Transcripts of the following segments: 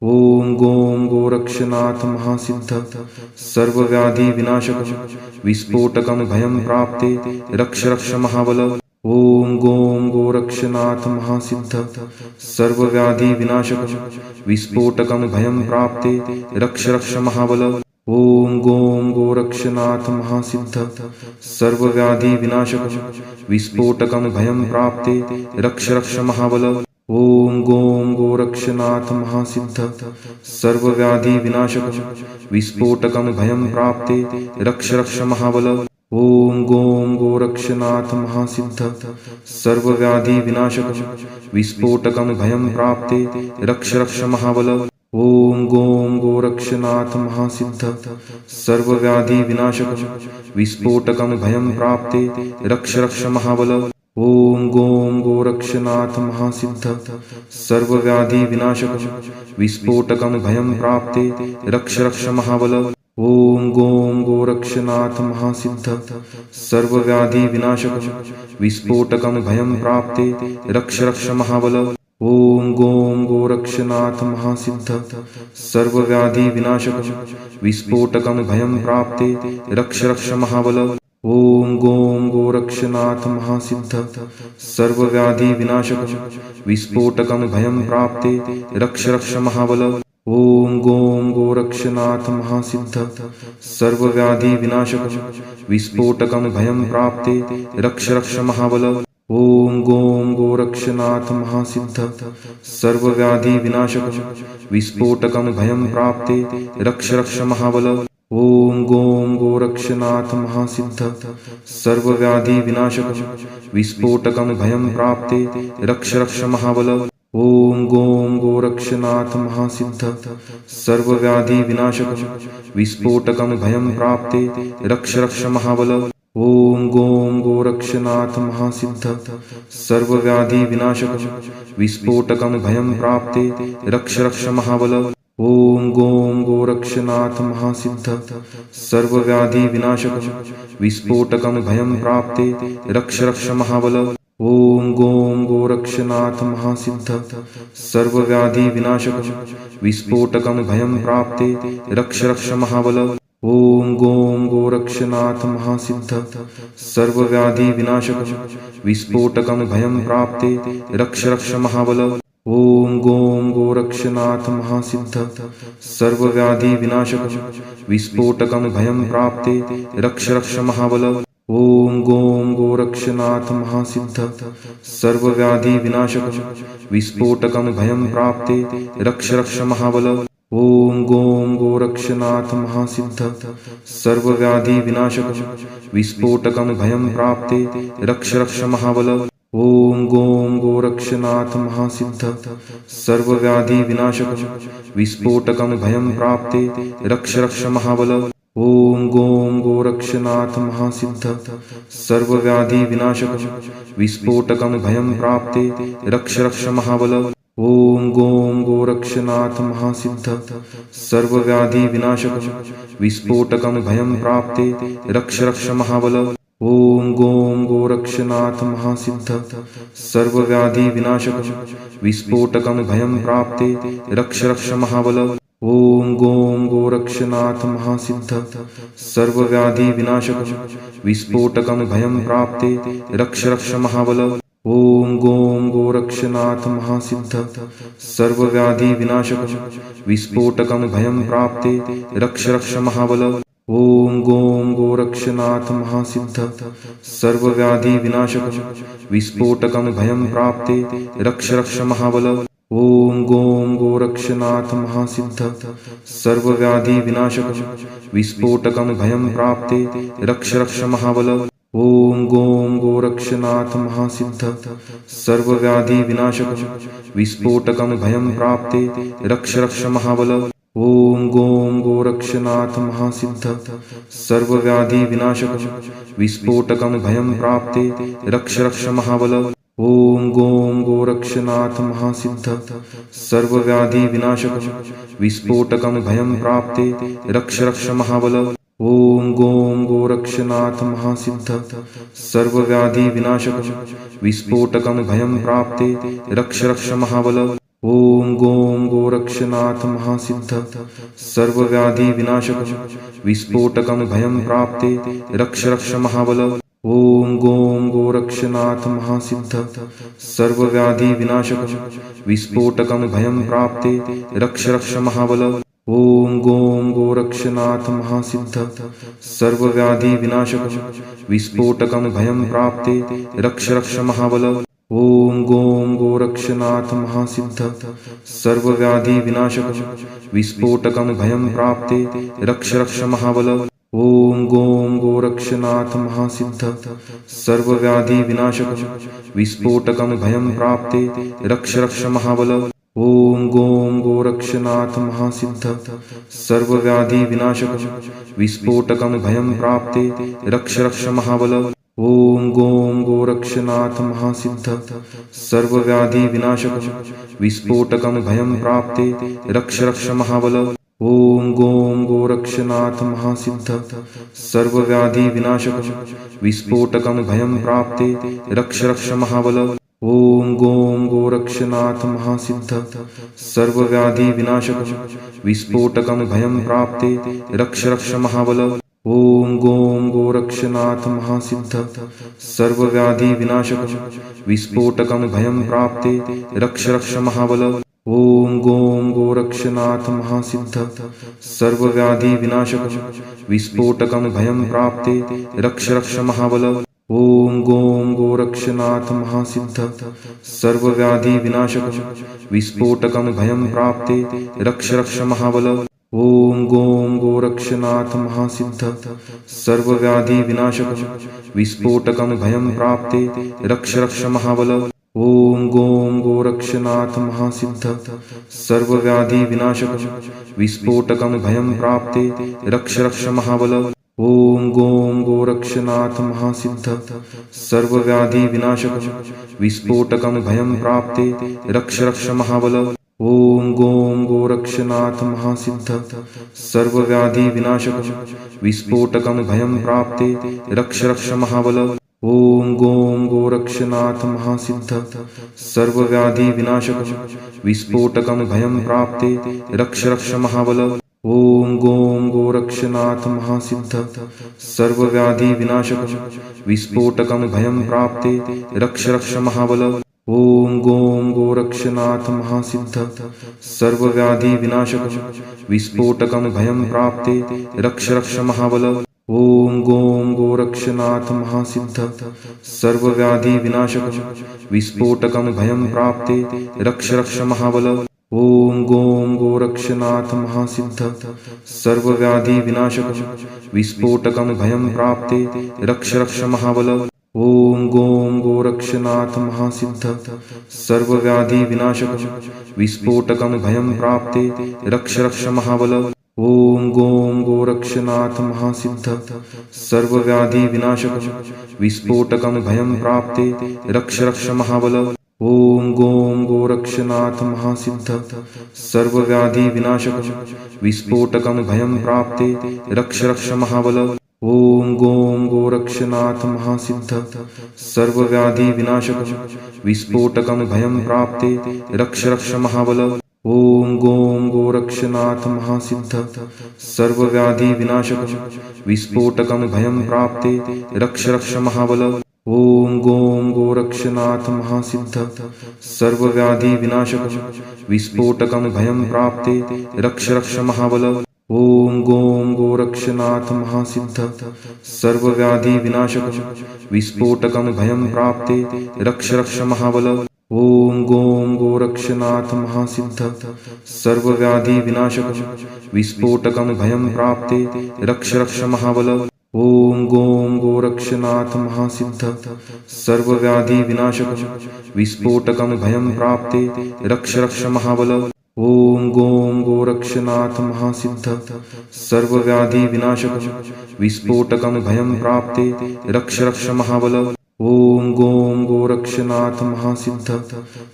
ॐ गों गोरक्षनाथ महासिद्ध सर्वव्याधि विनाशक विस्फोटकं भयं प्राप्ते रक्ष रक्ष महाबल। ॐ गों गोरक्षनाथ महासिद्ध सर्वव्याधि विनाशक विस्फोटकं भयं प्राप्ते रक्ष रक्ष महाबल। ॐ गों गोरक्षनाथ महासिद्ध सर्वव्याधि विनाशक विस्फोटकं भयं प्राप्ते रक्ष रक्ष महाबल। ॐ गों गोरक्षनाथ महासिद्ध सर्वव्याधि विनाशक विस्फोटकं भयं प्राप्ते रक्ष रक्ष महाबल। ॐ गों गोरक्षनाथ महासिद्ध सर्वव्याधि विनाशक विस्फोटकं भयं प्राप्ते रक्ष रक्ष महाबल। ॐ गों गोरक्षनाथ महासिद्ध सर्वव्याधि विनाशक विस्फोटकं भयं प्राप्ते रक्ष रक्ष महाबल। ॐ गों गोरक्षनाथ महासिद्ध सर्वव्याधि विनाशक विस्फोटकं भयं प्राप्ते रक्ष रक्ष महाबल। ॐ गों गोरक्षनाथ महासिद्ध सर्वव्याधि विनाशक विस्फोटकं भयं प्राप्ते रक्ष रक्ष महाबल। ॐ गों गोरक्षनाथ महासिद्ध सर्वव्याधि विनाशक विस्फोटकं भयं प्राप्ते रक्ष रक्ष महाबल। ॐ गों गोरक्षनाथ महासिद्ध सर्वव्याधि विनाशक विस्फोटकं भयं प्राप्ते रक्ष रक्ष महाबल। ॐ गों गोरक्षनाथ महासिद्ध सर्वव्याधि विनाशक विस्फोटकं भयं प्राप्ते रक्ष रक्ष महाबल। ॐ गों गोरक्षनाथ महासिद्ध सर्वव्याधि विनाशक विस्फोटकं भयं प्राप्ते रक्ष रक्ष महाबल। ॐ गों गोरक्षनाथ महासिद्ध सर्वव्याधि विनाशक विस्फोटकं भयं प्राप्ते रक्ष रक्ष महाबल। ॐ गों गोरक्षनाथ महासिद्ध सर्वव्याधि विनाशक विस्फोटकं भयं प्राप्ते रक्ष रक्ष महाबल। ॐ गों गोरक्षनाथ महासिद्ध सर्वव्याधि विनाशक विस्फोटकं भयं प्राप्ते रक्ष रक्ष महाबल। ॐ गों गोरक्षनाथ महासिद्ध सर्वव्याधि विनाशक विस्फोटकं भयं प्राप्ते रक्ष रक्ष महाबल। ॐ गों गोरक्षनाथ महासिद्ध सर्वव्याधि विनाशक विस्फोटकं भयं प्राप्ते रक्ष रक्ष महाबल। ॐ गों गोरक्षनाथ महासिद्ध सर्वव्याधि विनाशक विस्फोटकं भयं प्राप्ते रक्ष रक्ष महाबल। ॐ गों गोरक्षनाथ महासिद्ध सर्वव्याधि विनाशक विस्फोटकं भयं प्राप्ते रक्ष रक्ष महाबल। ॐ गों गोरक्षनाथ महासिद्ध सर्वव्याधि विनाशक विस्फोटकं भयं प्राप्ते रक्ष रक्ष महाबल। ॐ गों गोरक्षनाथ महासिद्ध सर्वव्याधि विनाशक विस्फोटकं भयं प्राप्ते रक्ष रक्ष महाबल। ॐ गों गोरक्षनाथ महासिद्ध सर्वव्याधि विनाशक विस्फोटकं भयं प्राप्ते रक्ष रक्ष महाबल। ॐ गों गोरक्षनाथ महासिद्ध सर्वव्याधि विनाशक विस्फोटकं भयं प्राप्ते रक्ष रक्ष महाबल। ॐ गों गोरक्षनाथ महासिद्ध सर्वव्याधि विनाशक विस्फोटकं भयं प्राप्ते रक्ष रक्ष महाबल। ॐ गों गोरक्षनाथ महासिद्ध सर्वव्याधि विनाशक विस्फोटकं भयं प्राप्ते रक्ष रक्ष महाबल। ॐ गों गोरक्षनाथ महासिद्ध सर्वव्याधि विनाशक विस्फोटकं भयं प्राप्ते रक्ष रक्ष महाबल। ॐ गों गोरक्षनाथ महासिद्ध सर्वव्याधि विनाशक विस्फोटकं भयं प्राप्ते रक्ष रक्ष महाबल। ॐ गों गोरक्षनाथ महासिद्ध सर्वव्याधि विनाशक विस्फोटकं भयं प्राप्ते रक्ष रक्ष महाबल। ॐ गों गोरक्षनाथ महासिद्ध सर्वव्याधि विनाशक विस्फोटकं भयं प्राप्ते रक्ष रक्ष महाबल। ॐ गों गोरक्षनाथ महासिद्ध सर्वव्याधि विनाशक विस्फोटकं भयं प्राप्ते रक्ष रक्ष महाबल। ॐ गों गोरक्षनाथ महासिद्ध सर्वव्याधि विनाशक विस्फोटकं भयं प्राप्ते रक्ष रक्ष महाबल। ॐ गों गोरक्षनाथ महासिद्ध सर्वव्याधि विनाशक विस्फोटकं भयं प्राप्ते रक्ष रक्ष महाबल। ॐ गों गोरक्षनाथ महासिद्ध सर्वव्याधि विनाशक विस्फोटकं भयं प्राप्ते रक्ष रक्ष महाबल। ॐ गों गोरक्षनाथ महासिद्ध सर्वव्याधि विनाशक विस्फोटकं भयं प्राप्ते रक्ष रक्ष महाबल। ओम गों गोरक्षनाथ महासिद्ध सर्वव्याधि विनाशक विस्फोटकं भयं प्राप्ते रक्ष रक्ष महाबल। ओम गों गोरक्षनाथ महासिद्ध सर्वव्याधि विनाशक विस्फोटकं भयं प्राप्ते रक्ष रक्ष महाबल। ओम गों गोरक्षनाथ महासिद्ध सर्वव्याधि विनाशक विस्फोटकं भयं प्राप्ते रक्ष रक्ष महाबल। ओम गों गोरक्षनाथ महासिद्ध सर्वव्याधि विनाशक विस्फोटकं भयं प्राप्ते रक्ष रक्ष महाबल। ओम गों गोरक्षनाथ महासिद्ध सर्वव्याधि विनाशक विस्फोटकं भयं प्राप्ते रक्ष रक्ष महाबल। ओम गों गोरक्षनाथ महासिद्ध सर्वव्याधि विनाशक विस्फोटकं भयं प्राप्ते रक्ष रक्ष महाबल। ओम गों गोरक्षनाथ महासिद्ध सर्वव्याधि विनाशक विस्फोटकं भयं प्राप्ते रक्ष रक्ष महाबल। ओम गों गोरक्षनाथ महासिद्ध सर्वव्याधि विनाशक विस्फोटकं भयं प्राप्ते रक्ष रक्ष महाबल। ओम गों गोरक्षनाथ महासिद्ध सर्वव्याधि विनाशक विस्फोटकं भयं प्राप्ते रक्ष रक्ष महाबल। ओम गों गोरक्षनाथ महासिद्ध सर्वव्याधि विनाशक विस्फोटकं भयं प्राप्ते रक्ष रक्ष महाबल। ओम गों गोरक्षनाथ महासिद्ध सर्वव्याधि विनाशक विस्फोटकं भयं प्राप्ते रक्ष रक्ष महाबल। ओम गों गोरक्षनाथ महासिद्ध सर्वव्याधि विनाशक विस्फोटकं भयं प्राप्ते रक्ष रक्ष महाबल। ओम गों गोरक्षनाथ महासिद्ध सर्वव्याधि विनाशक विस्फोटकं भयं प्राप्ते रक्ष रक्ष महाबल। ओम गों गोरक्षनाथ महासिद्ध सर्वव्याधि विनाशक विस्फोटकं भयं प्राप्ते रक्ष रक्ष महाबल। ओम गों गोरक्षनाथ महासिद्ध सर्वव्याधि विनाशक विस्फोटकं भयं प्राप्ते रक्ष रक्ष महाबल। ओम गों गोरक्षनाथ महासिद्ध सर्वव्याधि विनाशक विस्फोटकं भयं प्राप्ते रक्ष रक्ष महाबल। ओम गों गोरक्षनाथ महासिद्ध सर्वव्याधि विनाशक विस्फोटकं भयं प्राप्ते रक्ष रक्ष महाबल। ओम गों गोरक्षनाथ महासिद्ध सर्वव्याधि विनाशक विस्फोटकं भयं प्राप्ते रक्ष रक्ष महाबल। ओम गों गोरक्षनाथ महासिद्ध सर्वव्याधि विनाशक विस्फोटकं भयं प्राप्ते रक्ष रक्ष महाबल। ओम गों गोरक्षनाथ महासिद्ध सर्वव्याधि विनाशक विस्फोटकं भयं प्राप्ते रक्ष रक्ष महाबल। ओम गों गोरक्षनाथ महासिद्ध सर्वव्याधि विनाशक विस्फोटकं भयं प्राप्ते रक्ष रक्ष महाबल। ओम गों गोरक्षनाथ महासिद्ध सर्वव्याधि विनाशक विस्फोटकं भयं प्राप्ते रक्ष रक्ष महाबल। ओम गों गोरक्षनाथ महासिद्ध सर्वव्याधि विनाशक विस्फोटकं भयं प्राप्ते रक्ष रक्ष महाबल। ओम गों गोरक्षनाथ महासिद्ध सर्वव्याधि विनाशक विस्फोटकं भयं प्राप्ते रक्ष रक्ष महाबल। ओम गों गोरक्षनाथ महासिद्ध सर्वव्याधि विनाशक विस्फोटकं भयं प्राप्ते रक्ष रक्ष महाबल। ओम गों गोरक्षनाथ महासिद्ध सर्वव्याधि विनाशक विस्फोटकं भयं प्राप्ते रक्ष रक्ष महाबल। ओम गों गोरक्षनाथ महासिद्ध सर्वव्याधि विनाशक विस्फोटकं भयं प्राप्ते रक्ष रक्ष महाबल। ओम गों गोरक्षनाथ महासिद्ध सर्वव्याधि विनाशक विस्फोटकं भयं प्राप्ते रक्ष रक्ष महाबल। ओम गों गोरक्षनाथ महासिद्ध सर्वव्याधि विनाशक विस्फोटकं भयं प्राप्ते रक्ष रक्ष महाबल। ओम गों गोरक्षनाथ महासिद्ध सर्वव्याधि विनाशक विस्फोटकं भयं प्राप्ते रक्ष रक्ष महाबल। ओम गों गोरक्षनाथ महासिद्ध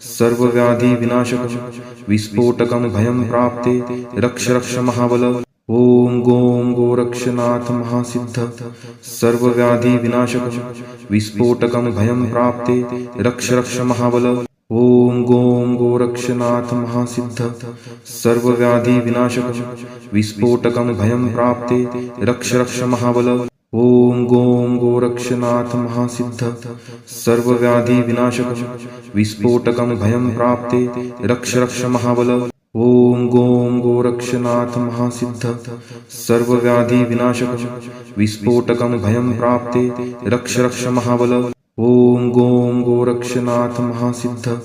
सर्वव्याधि विनाशक विस्फोटकं भयं प्राप्ते रक्ष रक्ष महाबल। ओम गों गोरक्षनाथ महासिद्ध सर्वव्याधि विनाशक विस्फोटकं भयं प्राप्ते रक्ष रक्ष महाबल। ॐ गों गोरक्षनाथ महासिद्ध सर्वव्याधि विनाशक विस्फोटकं भयं प्राप्ते रक्ष रक्ष महाबल। ॐ गों गोरक्षनाथ महासिद्ध सर्वव्याधि विनाशक विस्फोटकं भयं प्राप्ते रक्ष रक्ष महाबल। ॐ गों गोरक्षनाथ महासिद्ध सर्वव्याधि विनाशक विस्फोटकं भयं प्राप्ते रक्ष रक्ष महाबल। ॐ गों गोरक्षनाथ महासिद्ध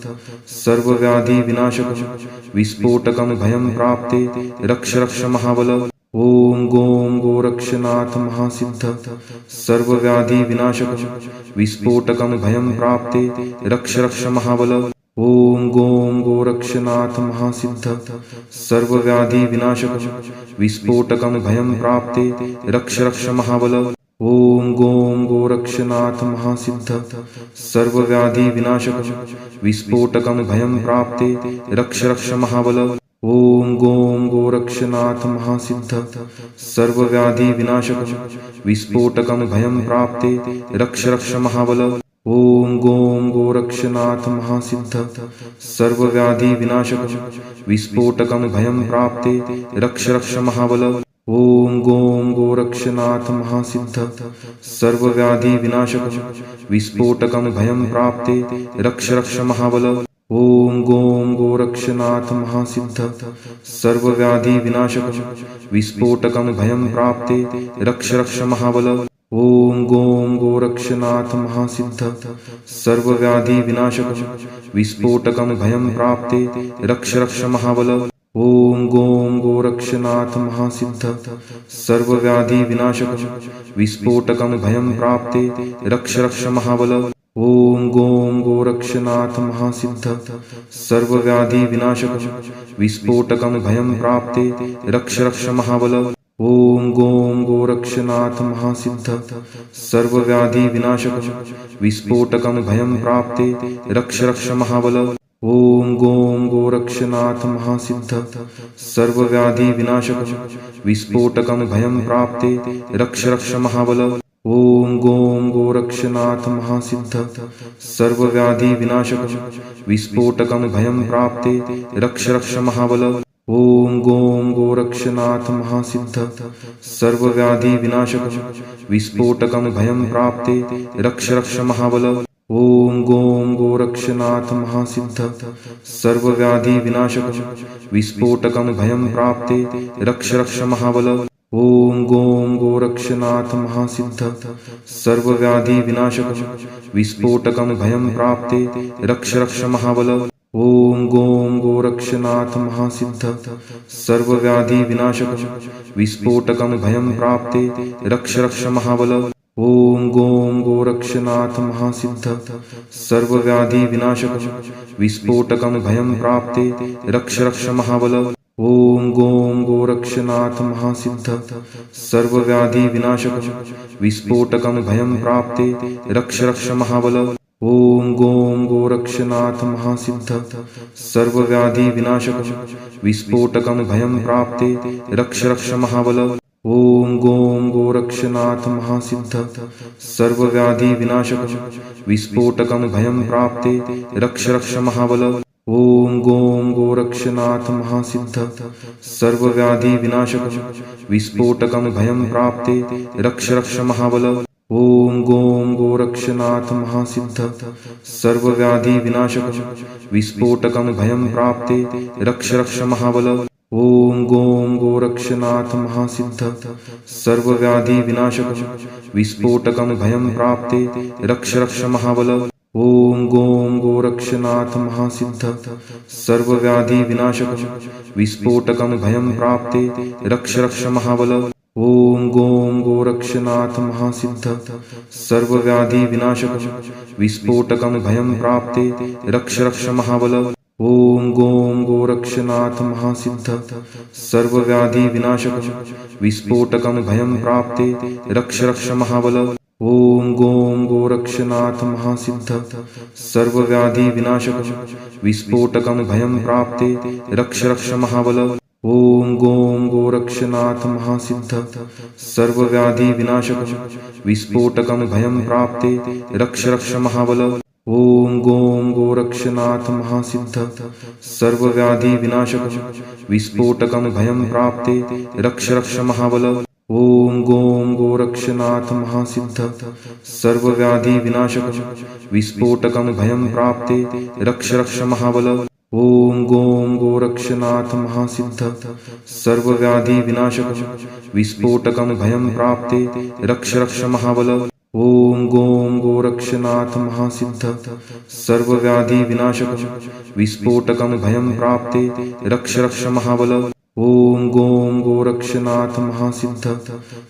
सर्वव्याधि विनाशक विस्फोटकं भयं प्राप्ते रक्ष रक्ष महाबल। ॐ गों गोरक्षनाथ महासिद्ध सर्वव्याधि विनाशक विस्फोटकं भयं प्राप्ते रक्ष रक्ष महाबल। ॐ गों गोरक्षनाथ महासिद्ध सर्वव्याधि विनाशक विस्फोटकं भयं प्राप्ते रक्ष रक्ष महाबल। ॐ गों गोरक्षनाथ महासिद्ध सर्वव्याधि विनाशक विस्फोटकं भयं प्राप्ते रक्ष रक्ष महाबल। ॐ गों गोरक्षनाथ महासिद्ध सर्वव्याधि विनाशक विस्फोटकं भयं प्राप्ते रक्ष रक्ष महाबल। ॐ गों गोरक्षनाथ महासिद्ध सर्वव्याधि विनाशक विस्फोटकं भयं प्राप्ते रक्ष रक्ष महाबल। ॐ गों गोरक्षनाथ महासिद्ध सर्वव्याधि विनाशक विस्फोटकं भयं प्राप्ते रक्ष रक्ष महाबल। ॐ गों गोरक्षनाथ महासिद्ध सर्वव्याधि विनाशक विस्फोटकं भयं प्राप्ते रक्ष रक्ष महाबल। ॐ गों गोरक्षनाथ महासिद्ध सर्वव्याधि विनाशक विस्फोटकं भयं प्राप्ते रक्ष रक्ष महाबल। ॐ गों गोरक्षनाथ महासिद्ध सर्वव्याधि विनाशक विस्फोटकं भयं प्राप्ते रक्ष रक्ष महाबल। ॐ गों गोरक्षनाथ महासिद्ध सर्वव्याधि विनाशक विस्फोटकं भयं प्राप्ते रक्ष रक्ष महाबल। ॐ गों गोरक्षनाथ महासिद्ध सर्वव्याधि विनाशक विस्फोटकं भयं प्राप्ते रक्ष रक्ष महाबल। ॐ गों गोरक्षनाथ महासिद्ध सर्वव्याधि विनाशक विस्फोटकं भयं प्राप्ते रक्ष रक्ष महाबल। ॐ गों गोरक्षनाथ महासिद्ध सर्वव्याधि विनाशक विस्फोटकं भयं प्राप्ते रक्ष रक्ष महाबल। ॐ गों गोरक्षनाथ महासिद्ध सर्वव्याधि विनाशक विस्फोटकं भयं प्राप्ते रक्ष रक्ष महाबल। ॐ गों गोरक्षनाथ महासिद्ध सर्वव्याधि विनाशक विस्फोटकं भयं प्राप्ते रक्ष रक्ष महाबल। ॐ गों गोरक्षनाथ महासिद्ध सर्वव्याधि विनाशक विस्फोटकं भयं प्राप्ते रक्ष रक्ष महाबल। ॐ गों गोरक्षनाथ महासिद्ध सर्वव्याधि विनाशक विस्फोटकं भयं प्राप्ते रक्ष रक्ष महाबल। ॐ गों गोरक्षनाथ महासिद्ध सर्वव्याधि विनाशक विस्फोटकं भयं प्राप्ते रक्ष रक्ष महाबल। ॐ गों गोरक्षनाथ महासिद्ध सर्वव्याधि विनाशक विस्फोटकं भयं प्राप्ते रक्ष रक्ष महाबल। ॐ गों गोरक्षनाथ महासिद्ध सर्वव्याधि विनाशक विस्फोटकं भयं प्राप्ते रक्ष रक्ष महाबल। ॐ गों गोरक्षनाथ महासिद्ध सर्वव्याधि विनाशक विस्फोटकं भयं प्राप्ते रक्ष रक्ष महाबल। ॐ गों गोरक्षनाथ महासिद्ध सर्वव्याधि विनाशक विस्फोटकं भयं प्राप्ते रक्ष रक्ष महाबल। ॐ गों गोरक्षनाथ महासिद्ध सर्वव्याधि विनाशक विस्फोटकं भयं प्राप्ते रक्ष रक्ष महाबल। ॐ गों गोरक्षनाथ महासिद्ध सर्वव्याधि विनाशक विस्फोटकं भयं प्राप्ते रक्ष रक्ष महाबल। ॐ गों गोरक्षनाथ महासिद्ध सर्वव्याधि विनाशक विस्फोटकं भयं प्राप्ते रक्ष रक्ष महाबल। ॐ गों गोरक्षनाथ महासिद्ध सर्वव्याधि विनाशक विस्फोटकं भयं प्राप्ते रक्ष रक्ष महाबल। ॐ गों गोरक्षनाथ महासिद्ध सर्वव्याधि विनाशक विस्फोटकं भयं प्राप्ते रक्ष रक्ष महाबल। ॐ गों गोरक्षनाथ महासिद्ध सर्वव्याधि विनाशक विस्फोटकं भयं प्राप्ते रक्ष रक्ष महाबल। ॐ गों गोरक्षनाथ महासिद्ध सर्वव्याधि विनाशक विस्फोटकं भयं प्राप्ते रक्ष रक्ष महाबल। ॐ गों गोरक्षनाथ महासिद्ध सर्वव्याधि विनाशकं विस्फोटकं भयं प्राप्ते रक्ष रक्ष महाबल। ॐ गों गोरक्षनाथ महासिद्ध सर्वव्याधि विनाशकं विस्फोटकं भयं प्राप्ते रक्ष रक्ष महाबल। ॐ गों गोरक्षनाथ महासिद्ध सर्वव्याधि विनाशकं विस्फोटकं भयं प्राप्ते रक्ष रक्ष महाबल। ॐ गों गोरक्षनाथ महासिद्ध सर्वव्याधि विनाशकं विस्फोटकं भयं प्राप्ते रक्ष रक्ष महाबल। ॐ गों गोरक्षनाथ महासिद्ध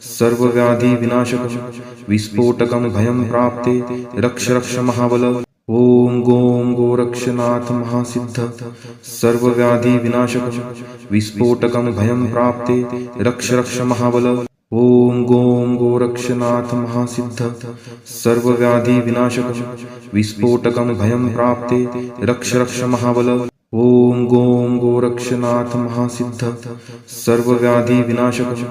सर्वव्याधि विनाशकं विस्फोटकं भयं प्राप्ते रक्ष रक्ष महाबल। ॐ गों गोरक्षनाथ महासिद्ध सर्वव्याधि विनाशकं विस्फोटकं भयं प्राप्ते रक्ष रक्ष महाबल। ॐ गों गोरक्षनाथ महासिद्ध सर्वव्याधि विनाशकं विस्फोटकं भयं प्राप्ते रक्ष रक्ष महाबल। ॐ गों गोरक्षनाथ महासिद्ध सर्वव्याधि विनाशकं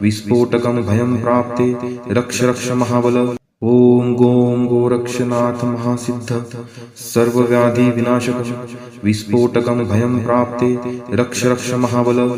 विस्फोटकं भयं प्राप्ते रक्ष रक्ष महाबल। ॐ गों गोरक्षनाथ महासिद्ध सर्वव्याधि विनाशकं विस्फोटकं भयं प्राप्ते रक्ष रक्ष महाबल।